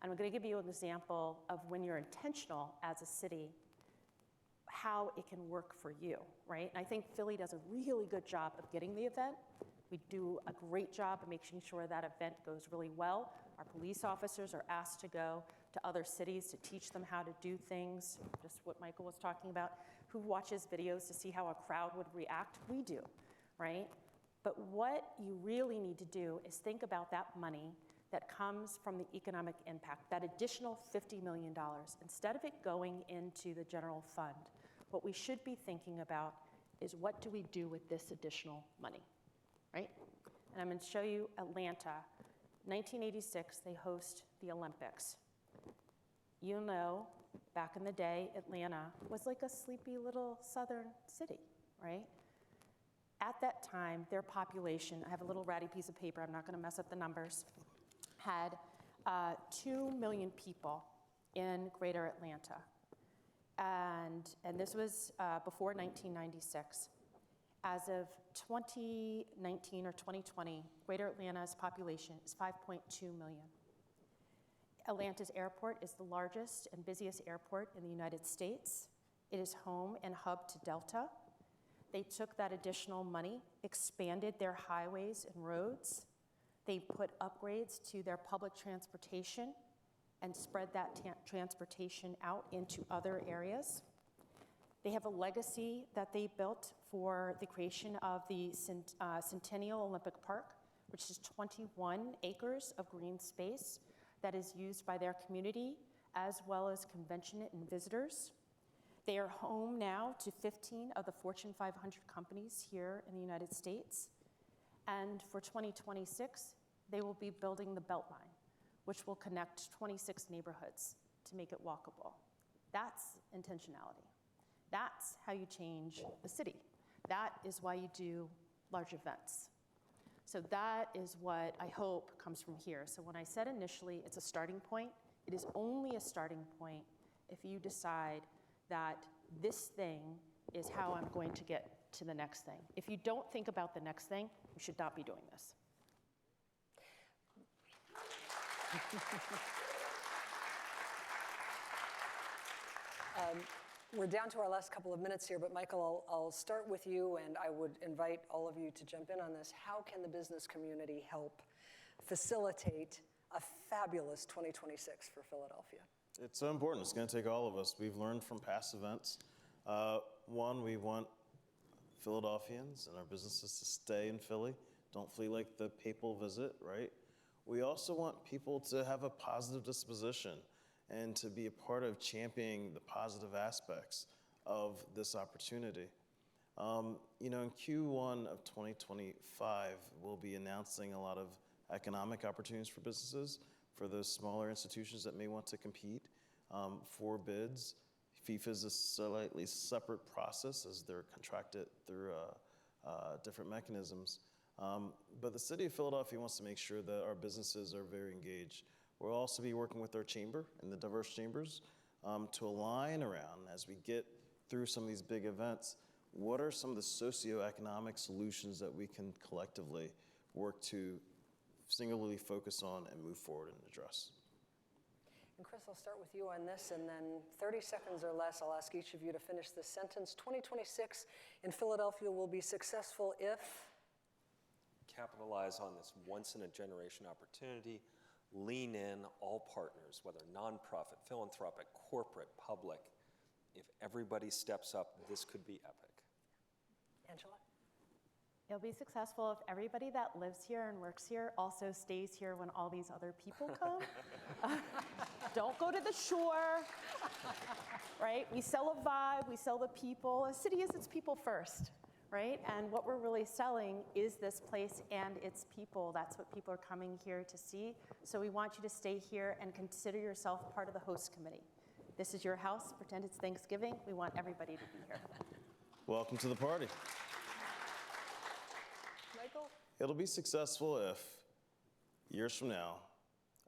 And I'm going to give you an example of when you're intentional as a city, how it can work for you, right? And I think Philly does a really good job of getting the event. We do a great job of making sure that event goes really well. Our police officers are asked to go to other cities to teach them how to do things, just what Michael was talking about. Who watches videos to see how a crowd would react? We do, right? But what you really need to do is think about that money that comes from the economic impact, that additional $50 million. Instead of it going into the general fund, what we should be thinking about is what do we do with this additional money, right? And I'm going to show you Atlanta. 1986, they host the Olympics. You know, back in the day, Atlanta was like a sleepy little southern city, right? At that time, their population, I have a little ratty piece of paper, I'm not going to mess up the numbers, had 2 million people in greater Atlanta. And this was before 1996. As of 2019 or 2020, greater Atlanta's population is 5.2 million. Atlanta's airport is the largest and busiest airport in the United States. It is home and hub to Delta. They took that additional money, expanded their highways and roads. They put upgrades to their public transportation and spread that transportation out into other areas. They have a legacy that they built for the creation of the Centennial Olympic Park, which is 21 acres of green space that is used by their community as well as convention and visitors. They are home now to 15 of the Fortune 500 companies here in the United States. And for 2026, they will be building the Beltline, which will connect 26 neighborhoods to make it walkable. That's intentionality. That's how you change a city. That is why you do large events. So that is what I hope comes from here. So when I said initially it's a starting point, it is only a starting point if you decide that this thing is how I'm going to get to the next thing. If you don't think about the next thing, you should not be doing this. We're down to our last couple of minutes here, but Michael, I'll start with you, and I would invite all of you to jump in on this. How can the business community help facilitate a fabulous 2026 for Philadelphia? It's so important. It's going to take all of us. We've learned from past events. One, we want Philadelphians and our businesses to stay in Philly. Don't flee like the papal visit, right? We also want people to have a positive disposition and to be a part of championing the positive aspects of this opportunity. In Q1 of 2025, we'll be announcing a lot of economic opportunities for businesses, for those smaller institutions that may want to compete for bids. FIFA is a slightly separate process as they're contracted through different mechanisms. But the city of Philadelphia wants to make sure that our businesses are very engaged. We'll also be working with our chamber and the diverse chambers to align around, as we get through some of these big events, what are some of the socioeconomic solutions that we can collectively work to singularly focus on and move forward and address. And Chris, I'll start with you on this, and then 30 seconds or less, I'll ask each of you to finish this sentence. 2026 in Philadelphia will be successful if? Capitalize on this once-in-a-generation opportunity lean in, all partners, whether nonprofit, philanthropic, corporate, public. If everybody steps up, this could be epic. Angela? It'll be successful if everybody that lives here and works here also stays here when all these other people come. Don't go to the shore, right? We sell a vibe, we sell the people. A city is its people first, right? And what we're really selling is this place and its people. That's what people are coming here to see. So we want you to stay here and consider yourself part of the host committee. This is your house, pretend it's Thanksgiving. We want everybody to be here. Welcome to the party. Michael? It'll be successful if, years from now,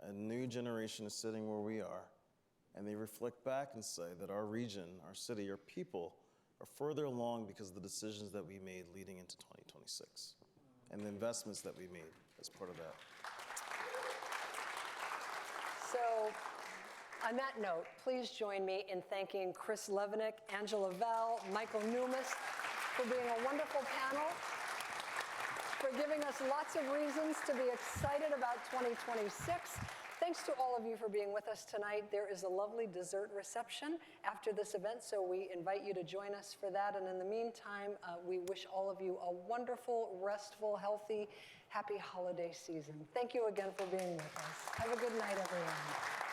a new generation is sitting where we are, and they reflect back and say that our region, our city, our people are further along because of the decisions that we made leading into 2026 and the investments that we made as part of that. So, on that note, please join me in thanking Chris Levenick, Angela Vell, Michael Numis for being a wonderful panel, for giving us lots of reasons to be excited about 2026. Thanks to all of you for being with us tonight. There is a lovely dessert reception after this event, so we invite you to join us for that. And in the meantime, we wish all of you a wonderful, restful, healthy, happy holiday season. Thank you again for being with us. Have a good night, everyone.